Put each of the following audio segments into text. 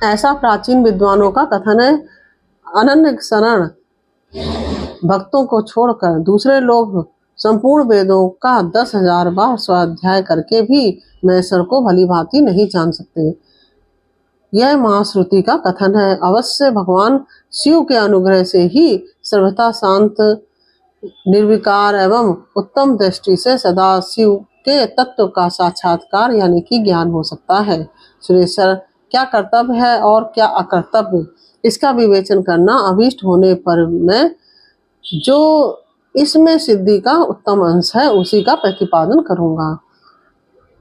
ऐसा प्राचीन विद्वानों का कथन है। अनन्य शरण भक्तों को छोड़कर दूसरे लोग संपूर्ण वेदों का 10,000 बार स्वाध्याय करके भी महेश्वर को भली भांति नहीं जान सकते। यह महाश्रुति का कथन है। अवश्य भगवान शिव के अनुग्रह से ही सर्वथा शांत, निर्विकार एवं उत्तम दृष्टि से सदा शिव के तत्व का साक्षात्कार यानी कि ज्ञान हो सकता है। सुरेश्वर, क्या कर्तव्य है और क्या अकर्तव्य, इसका विवेचन करना अभीष्ट होने पर मैं जो इसमें सिद्धि का उत्तम अंश है उसी का प्रतिपादन करूंगा।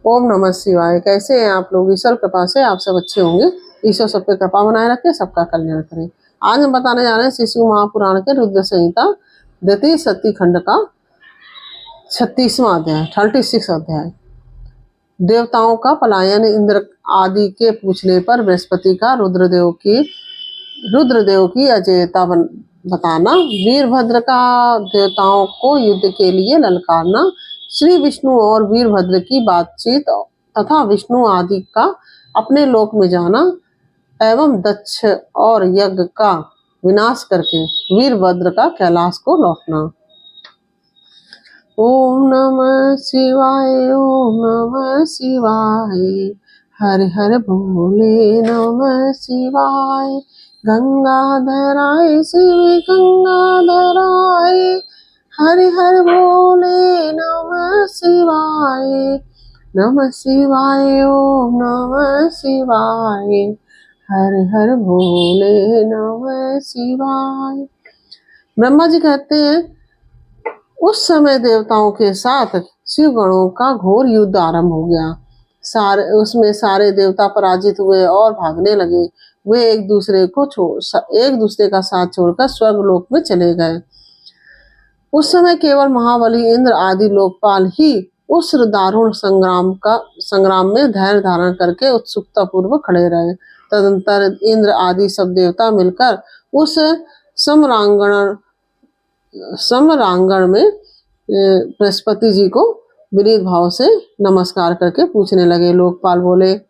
ओम नमः शिवाय। कैसे हैं आप लोग? ईश्वर कृपा से आप सब अच्छे होंगे। ईश्वर सब पे कृपा बनाए रखे, सबका कल्याण करें। आज हम बताने जा रहे हैं श्री शिव महापुराण के रुद्र संहिता द्वितीय सती खंड का 36वां अध्याय, 36 अध्याय। देवताओं का पलायन। इंद्र आदि के पूछने पर बृहस्पति का रुद्रदेव की अजेयता बताना, वीरभद्र का देवताओं को युद्ध के लिए ललकारना, श्री विष्णु और वीरभद्र की बातचीत तथा विष्णु आदि का अपने लोक में जाना एवं दक्ष और यज्ञ का विनाश करके वीरभद्र का कैलाश को लौटना। ओम नमः शिवाय, ओम नमः शिवाय, हर हर भोले नमः शिवाय, गंगाधराय शिव गंगाधराय, हर हर भोले नमः शिवाय, नमः शिवाय, ओम नमः शिवाय, हर हर भोले नमः शिवाय। ब्रह्मा जी कहते हैं, उस समय देवताओं के साथ शिव गणों का घोर युद्ध आरंभ हो गया। उसमें सारे देवता पराजित हुए और भागने लगे। वे एक दूसरे का साथ छोड़कर स्वर्ग लोक में चले गए। उस समय केवल महाबली इंद्र आदि लोकपाल ही उस दारुण संग्राम में धैर्य धारण करके उत्सुकता पूर्वक खड़े रहे। तदंतर इंद्र आदि सब देवता मिलकर उस समरांगण में बृहस्पति जी को विनीत भाव से नमस्कार करके पूछने लगे। लोकपाल बोले,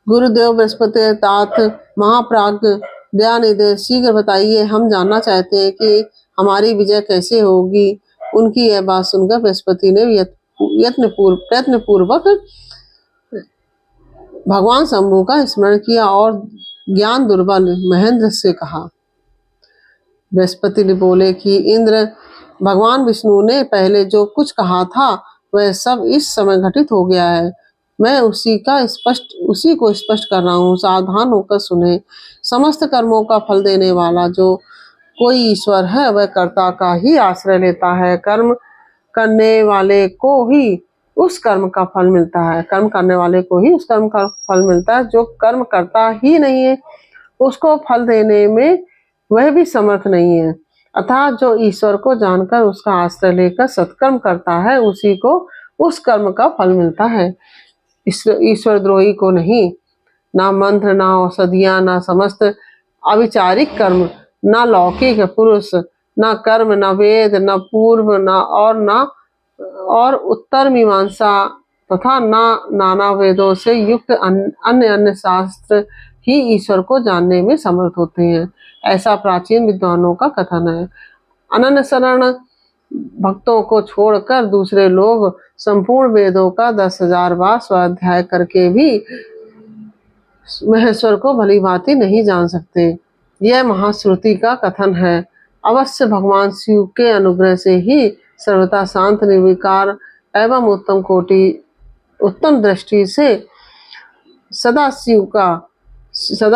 गुरुदेव बृहस्पति तात महाप्राज्ञ दयानिधि, शीघ्र बताइए, हम जानना चाहते हैं कि हमारी विजय कैसे होगी। उनकी यह बात सुनकर बृहस्पति ने प्रयत्न पूर्वक भगवान शंभु का स्मरण किया और ज्ञान दुर्बल महेंद्र से कहा। बृहस्पति ने बोले कि इंद्र, भगवान विष्णु ने पहले जो कुछ कहा था वह सब इस समय घटित हो गया है। मैं उसी को स्पष्ट कर रहा हूँ, सावधान होकर सुने। समस्त कर्मों का फल देने वाला जो कोई ईश्वर है वह कर्ता का ही आश्रय लेता है। कर्म करने वाले को ही उस कर्म का फल मिलता है। कर्म करने वाले को ही उस कर्म का फल मिलता है। जो कर्म करता ही नहीं है उसको फल देने में वह भी समर्थ नहीं है। अतः जो ईश्वर को जानकर उसका आश्रय लेकर सत्कर्म करता है उसी को उस कर्म का फल मिलता है, ईश्वर द्रोही को नहीं। ना मंत्र, ना औषधियां, ना समस्त अविचारिक कर्म, ना लौकिक पुरुष, ना कर्म, ना वेद, ना पूर्व, ना उत्तर मीमांसा तथा ना नाना वेदों से युक्त अन्य शास्त्र ही ईश्वर को जानने में समर्थ होते हैं। ऐसा प्राचीन विद्वानों का कथन है। अनन्य शरण भक्तों को छोड़कर दूसरे लोग संपूर्ण वेदों का 10,000 बार स्वाध्याय करके भी महेश्वर को भली भांति नहीं जान सकते। यह महाश्रुति का कथन है। अवश्य भगवान शिव के अनुग्रह से ही सर्वथा शांत, निर्विकार एवं उत्तम दृष्टि से सदा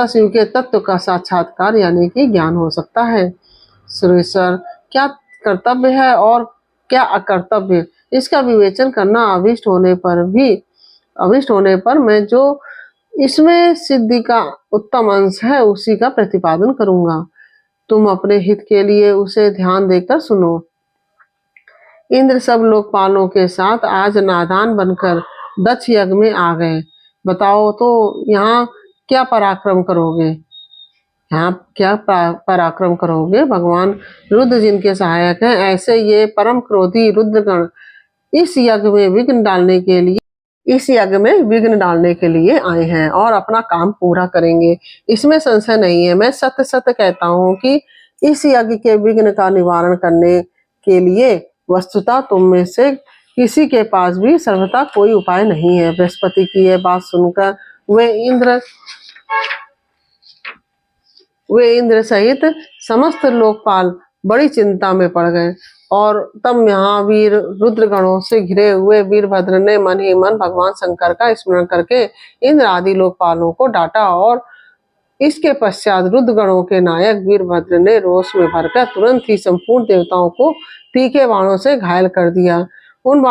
शिव के तत्व का साक्षात्कार यानी कि ज्ञान हो सकता है। सुरेश्वर, क्या कर्तव्य है और क्या अकर्तव्य, इसका विवेचन करना अभीष्ट होने पर मैं जो इसमें सिद्धि का उत्तम अंश है उसी का प्रतिपादन करूंगा। तुम अपने हित के लिए उसे ध्यान देकर सुनो। इंद्र सब लोकपालों के साथ आज नादान बनकर दक्ष यज्ञ में आ गए। बताओ तो यहाँ क्या पराक्रम करोगे? भगवान रुद्र जिनके सहायक हैं, ऐसे ये परम क्रोधी रुद्रगण इस यज्ञ में विघ्न डालने के लिए इस यज्ञ में विघ्न डालने के लिए आए हैं और अपना काम पूरा करेंगे, इसमें संशय नहीं है। मैं सत्य सत्य कहता हूँ कि इस यज्ञ के विघ्न का निवारण करने के लिए वस्तुतः तुम में से किसी के पास भी सर्वथा कोई उपाय नहीं है। बृहस्पति की यह बात सुनकर वे इंद्र सहित समस्त लोकपाल बड़ी चिंता में पड़ गए और तब महावीर रुद्र गणों से घिरे हुए वीरभद्र ने मन ही मन भगवान शंकर का स्मरण करके इंद्र आदि लोकपालों को डांटा और इसके पश्चात रुद्र गणों के नायक वीरभद्र ने रोष में भरकर तुरंत ही संपूर्ण देवताओं को तीखे बाणों से घायल कर दिया। इन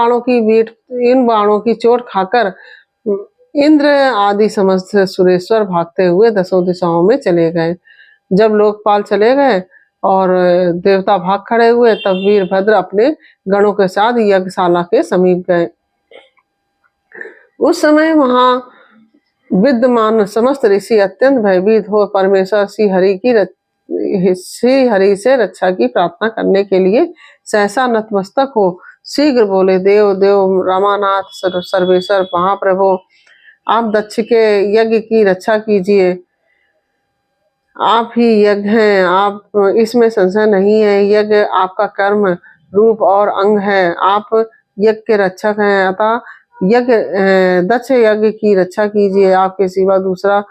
बाणों की चोट खाकर इंद्र आदि समस्त सुरेश्वर भागते हुए दसों दिशाओं में चले गए। जब लोकपाल चले गए और देवता भाग खड़े हुए, तब वीरभद्र अपने गणों के साथ यज्ञशाला के समीप गए। उस समय वहां विद्यमान समस्त ऋषि अत्यंत भयभीत हो परमेश्वर श्री हरि से रक्षा की प्रार्थना करने के लिए सहसा नतमस्तक हो शीघ्र बोले, देव देव रामानाथ सर्वेश्वर महाप्रभु, आप दक्ष के यज्ञ की रक्षा कीजिए। आप ही यज्ञ हैं, आप इसमें संशय नहीं है। यज्ञ आपका कर्म रूप और अंग है। आप यज्ञ के रक्षक हैं, अतः दक्ष यज्ञ की रक्षा कीजिए। आपके सिवा दूसरा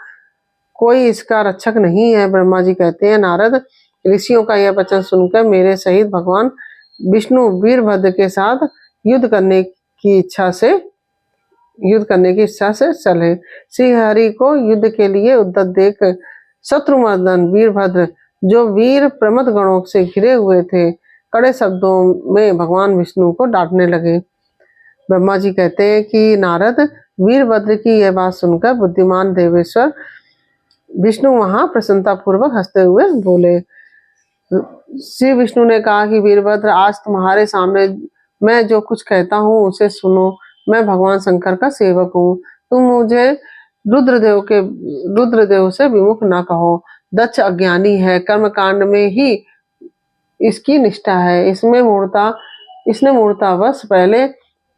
कोई इसका रक्षक नहीं है। ब्रह्मा जी कहते हैं, नारद, ऋषियों का यह वचन सुनकर मेरे सहित भगवान विष्णु वीरभद्र के साथ युद्ध करने की इच्छा से चले। श्री हरि को युद्ध के लिए उद्यत देख शत्रुमर्दन वीरभद्र, जो वीर प्रमथ गणों से घिरे हुए थे, कड़े शब्दों में भगवान विष्णु को डांटने लगे। ब्रह्मा जी कहते हैं कि नारद, वीरभद्र की यह बात सुनकर बुद्धिमान देवेश्वर विष्णु वहां प्रसन्नता पूर्वक हंसते हुए बोले। श्री विष्णु ने कहा कि वीरभद्र, आज तुम्हारे सामने मैं जो कुछ कहता हूँ उसे सुनो। मैं भगवान शंकर का सेवक हूँ। तुम मुझे रुद्रदेव से विमुख न कहो। दक्ष अज्ञानी है, कर्म कांड में ही इसकी निष्ठा है। इसने मूर्तावश पहले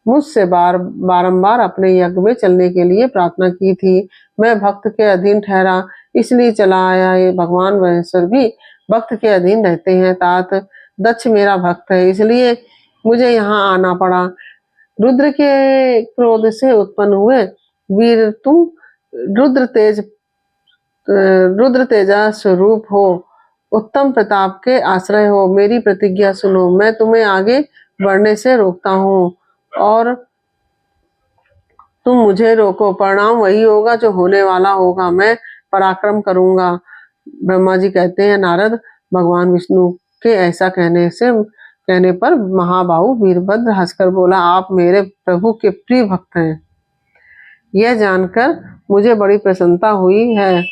मुझसे बारंबार अपने यज्ञ में चलने के लिए प्रार्थना की थी। मैं भक्त के अधीन ठहरा, इसलिए चला आया। ये भगवान महेश्वर भी भक्त के अधीन रहते हैं। तात दक्ष मेरा भक्त है, इसलिए मुझे यहाँ आना पड़ा। रुद्र के क्रोध से उत्पन्न हुए वीर, तुम रुद्र तेजा स्वरूप हो, उत्तम प्रताप के आश्रय हो। मेरी प्रतिज्ञा सुनो, मैं तुम्हें आगे बढ़ने से रोकता हूँ और तुम मुझे रोको। परिणाम वही होगा जो होने वाला होगा। मैं पराक्रम करूंगा। ब्रह्मा जी कहते हैं, नारद, भगवान विष्णु के ऐसा कहने पर महाबाहु वीरभद्र हंसकर बोला, आप मेरे प्रभु के प्रिय भक्त हैं। यह जानकर मुझे बड़ी प्रसन्नता हुई है।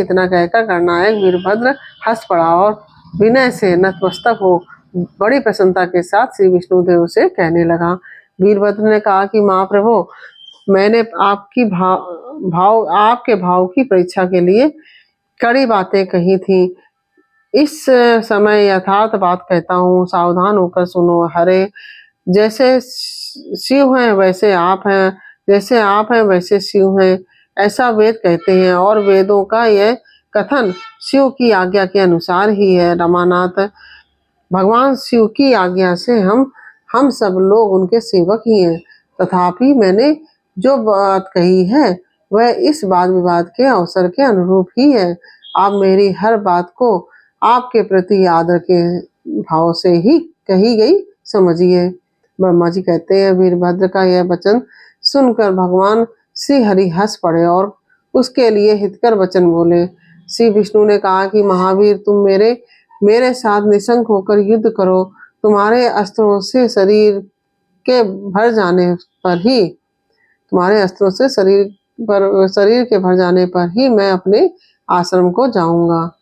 इतना कहकर गणनायक वीरभद्र हंस पड़ा और विनय से नतमस्तक हो बड़ी प्रसन्नता के साथ श्री विष्णुदेव से कहने लगा। वीरभद्र ने कहा कि महाप्रभु, मैंने आपके भाव की परीक्षा के लिए कड़ी बातें कही थी। इस समय यथार्थ बात कहता हूँ, सावधान होकर सुनो। हरे, जैसे शिव हैं वैसे आप हैं, जैसे आप हैं वैसे शिव हैं, ऐसा वेद कहते हैं और वेदों का यह कथन शिव की आज्ञा के अनुसार ही है। रमानाथ, भगवान शिव की आज्ञा से हम सब लोग उनके सेवक ही हैं। तथापि मैंने जो बात कही है वह इस वाद विवाद के अवसर के अनुरूप ही है। आप मेरी हर बात को आपके प्रति आदर के भाव से ही कही गई समझिए। ब्रह्मा जी कहते हैं, वीरभद्र का यह वचन सुनकर भगवान श्री हरि हंस पड़े और उसके लिए हितकर वचन बोले। श्री विष्णु ने कहा कि महावीर, तुम मेरे साथ निशंक होकर युद्ध करो। तुम्हारे अस्त्रों से शरीर के भर जाने पर ही मैं अपने आश्रम को जाऊंगा।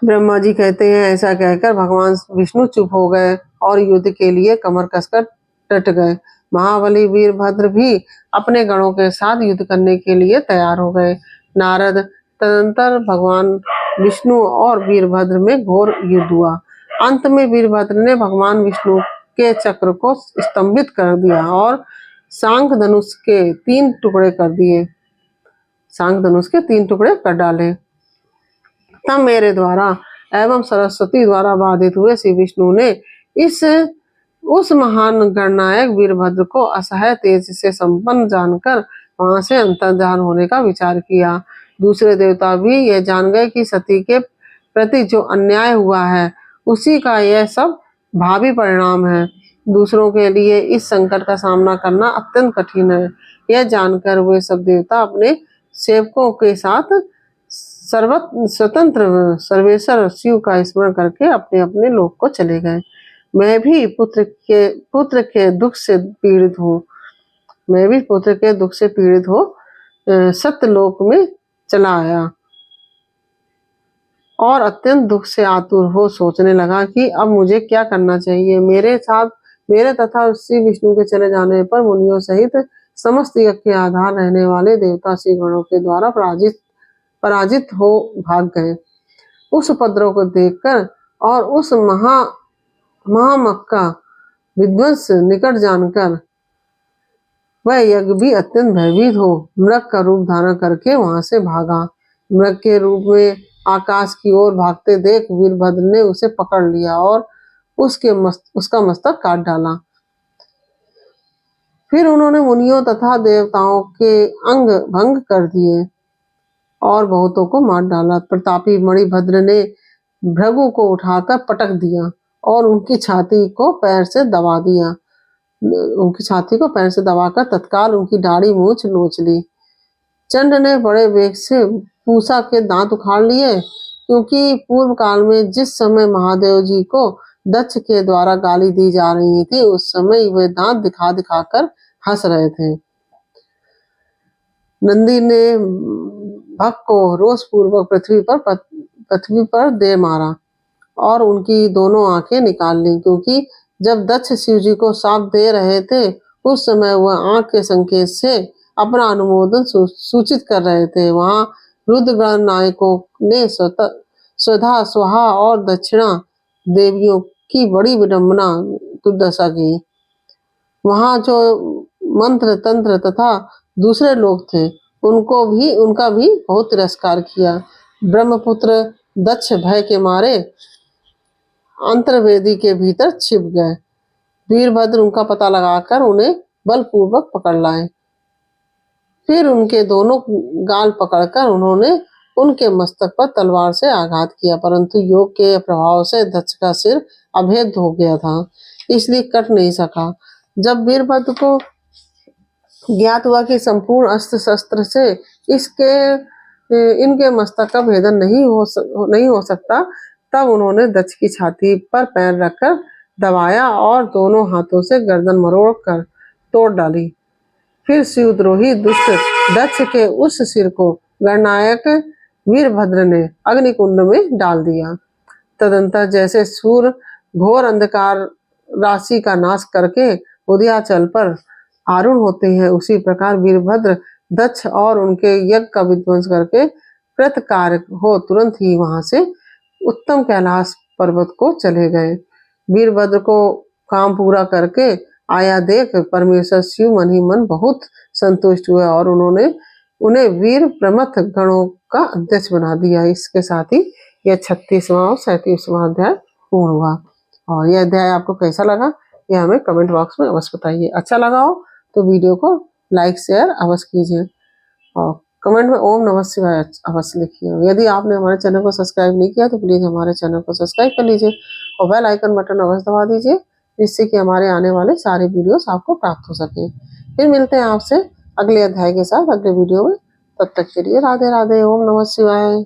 ब्रह्मा जी कहते हैं, ऐसा कहकर भगवान विष्णु चुप हो गए और युद्ध के लिए कमर कसकर डट गए। महाबली वीरभद्र भी अपने गणों के साथ युद्ध करने के लिए तैयार हो गए। नारद, तदंतर भगवान विष्णु और वीरभद्र में घोर युद्ध हुआ। अंत में वीरभद्र ने भगवान विष्णु के चक्र को स्तंभित कर दिया और शांख धनुष के 3 टुकड़े कर दिए, शांख धनुष के 3 टुकड़े कर डाले। तब मेरे द्वारा एवं सरस्वती द्वारा बाधित हुए श्री विष्णु ने उस महान गणनायक वीरभद्र को असह्य तेज से संपन्न जानकर वहां से अंतर्धान होने का विचार किया। दूसरे देवता भी यह जान गए कि सती के प्रति जो अन्याय हुआ है उसी का यह सब भावी परिणाम है। दूसरों के लिए इस संकट का सामना करना अत्यंत कठिन है। यह जानकर वे सब देवता अपने सेवकों के साथ स्वतंत्र सर्वेश्वर शिव का स्मरण करके अपने अपने लोक को चले गए। मैं भी पुत्र के दुख से पीड़ित हूँ, मैं भी पुत्र के दुख से पीड़ित हो सत्यलोक में चला आया और अत्यंत दुख से आतुर हो सोचने लगा कि अब मुझे क्या करना चाहिए। मेरे तथा श्री विष्णु के चले जाने पर मुनियों सहित समस्त यज्ञ के आधार रहने वाले देवता श्री गणों के द्वारा पराजित हो भाग गए। उस उपद्रव को देखकर और उस महामक का विध्वंस निकट जानकर वह यज्ञ भी अत्यंत भयभीत हो मृग का रूप धारण करके वहां से भागा। मृग के रूप में आकाश की ओर भागते देख वीरभद्र ने उसे पकड़ लिया और उसका मस्तक काट डाला। फिर उन्होंने मुनियों तथा देवताओं के अंग भंग कर दिए और बहुतों को मार डाला। प्रतापी मणिभद्र ने भृगु को उठाकर पटक दिया और उनकी छाती को पैर से दबाकर तत्काल उनकी दाढ़ी मूंछ नोच ली। चंड ने बड़े वेग से पूसा के दांत उखाड़ लिए, क्योंकि पूर्व काल में जिस समय महादेव जी को दक्ष के द्वारा गाली दी जा रही थी उस समय वे दांत दिखा दिखाकर हंस रहे थे। नंदी ने भक्त को रोष पूर्वक पृथ्वी पर दे मारा और उनकी दोनों आंखें निकाल ली, क्योंकि जब दक्ष शिव जी को शाप दे रहे थे उस समय वह आंख के संकेत से अपना अनुमोदन सूचित कर रहे थे। वहां रुद्र नायकों ने स्वधा स्वाहा और दक्षिणा देवियों की बड़ी विडंबना दुर्दशा की। वहां जो मंत्र तंत्र तथा दूसरे लोग थे उनका भी बहुत तिरस्कार किया। ब्रह्मपुत्र दक्ष भय के मारे अंतर्वेदी के भीतर छिप गए। वीरभद्र उनका पता लगाकर उन्हें बलपूर्वक पकड़ लाए। फिर उनके दोनों गाल पकड़कर उन्होंने उनके मस्तक पर तलवार से आघात किया, परंतु योग के प्रभाव से दक्ष का सिर अभेद हो गया था, इसलिए कट नहीं सका। जब वीरभद्र को ज्ञात हुआ कि संपूर्ण अस्त्र शस्त्र से इनके मस्तक का भेदन नहीं हो सकता, तब उन्होंने दक्ष की छाती पर पैर रखकर दबाया और दोनों हाथों से गर्दन मरोड़कर तोड़ डाली। फिर शिवद्रोही दुष्ट दक्ष के उस सिर को गणनायक वीरभद्र ने अग्निकुंड में डाल दिया। तदंतर जैसे सूर्य घोर अंधकार राशि का नाश करके उदयाचल पर आरूढ़ होते हैं, उसी प्रकार वीरभद्र दक्ष और उनके यज्ञ का विध्वंस करके कृतकार्य हो तुरंत ही वहां से उत्तम कैलाश पर्वत को चले गए। वीरभद्र को काम पूरा करके आया देख परमेश्वर शिव मन ही मन बहुत संतुष्ट हुए और उन्हें वीर प्रमथ गणों का अध्यक्ष बना दिया। इसके साथ ही यह 36वां और 37वां अध्याय पूर्ण हुआ। और यह अध्याय आपको कैसा लगा यह हमें कमेंट बॉक्स में अवश्य बताइए। अच्छा लगा हो तो वीडियो को लाइक शेयर अवश्य कीजिए और कमेंट में ओम नमः शिवाय अवश्य लिखिए। यदि आपने हमारे चैनल को सब्सक्राइब नहीं किया तो प्लीज हमारे चैनल को सब्सक्राइब कर लीजिए और बेल आइकन बटन अवश्य दबा दीजिए, जिससे कि हमारे आने वाले सारे वीडियोस आपको प्राप्त हो सके। फिर मिलते हैं आपसे अगले अध्याय के साथ अगले वीडियो में। तब तक के लिए राधे राधे, ओम नमः शिवाय।